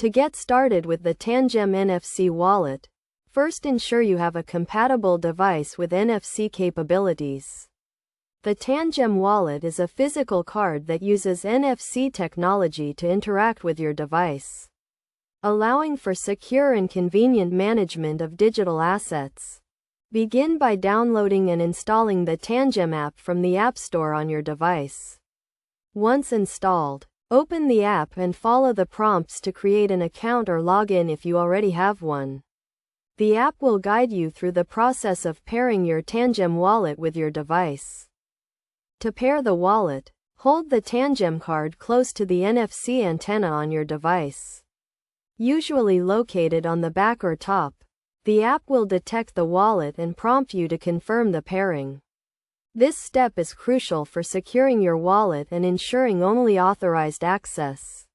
To get started with the Tangem NFC wallet, first ensure you have a compatible device with NFC capabilities. The Tangem wallet is a physical card that uses NFC technology to interact with your device, allowing for secure and convenient management of digital assets. Begin by downloading and installing the Tangem app from the App Store on your device. Once installed, open the app and follow the prompts to create an account or log in if you already have one. The app will guide you through the process of pairing your Tangem wallet with your device. To pair the wallet, hold the Tangem card close to the NFC antenna on your device, usually located on the back or top. The app will detect the wallet and prompt you to confirm the pairing. This step is crucial for securing your wallet and ensuring only authorized access.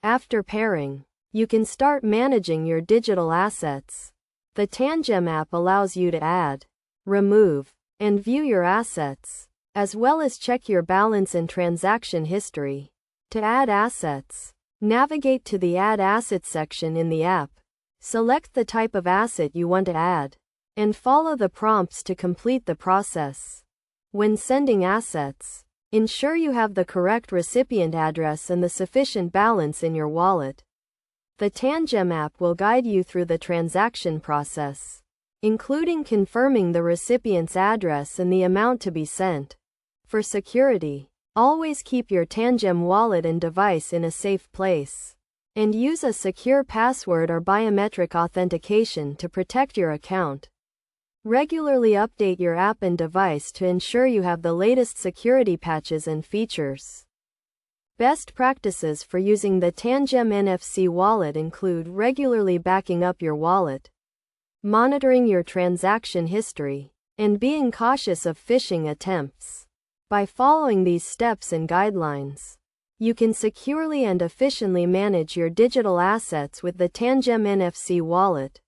After pairing, you can start managing your digital assets. The Tangem app allows you to add, remove, and view your assets, as well as check your balance and transaction history. To add assets, navigate to the Add Assets section in the app. Select the type of asset you want to add, and follow the prompts to complete the process. When sending assets, ensure you have the correct recipient address and the sufficient balance in your wallet. The Tangem app will guide you through the transaction process, including confirming the recipient's address and the amount to be sent. For security, always keep your Tangem wallet and device in a safe place, and use a secure password or biometric authentication to protect your account. Regularly update your app and device to ensure you have the latest security patches and features. Best practices for using the Tangem NFC wallet include regularly backing up your wallet, monitoring your transaction history, and being cautious of phishing attempts. By following these steps and guidelines, you can securely and efficiently manage your digital assets with the Tangem NFC wallet.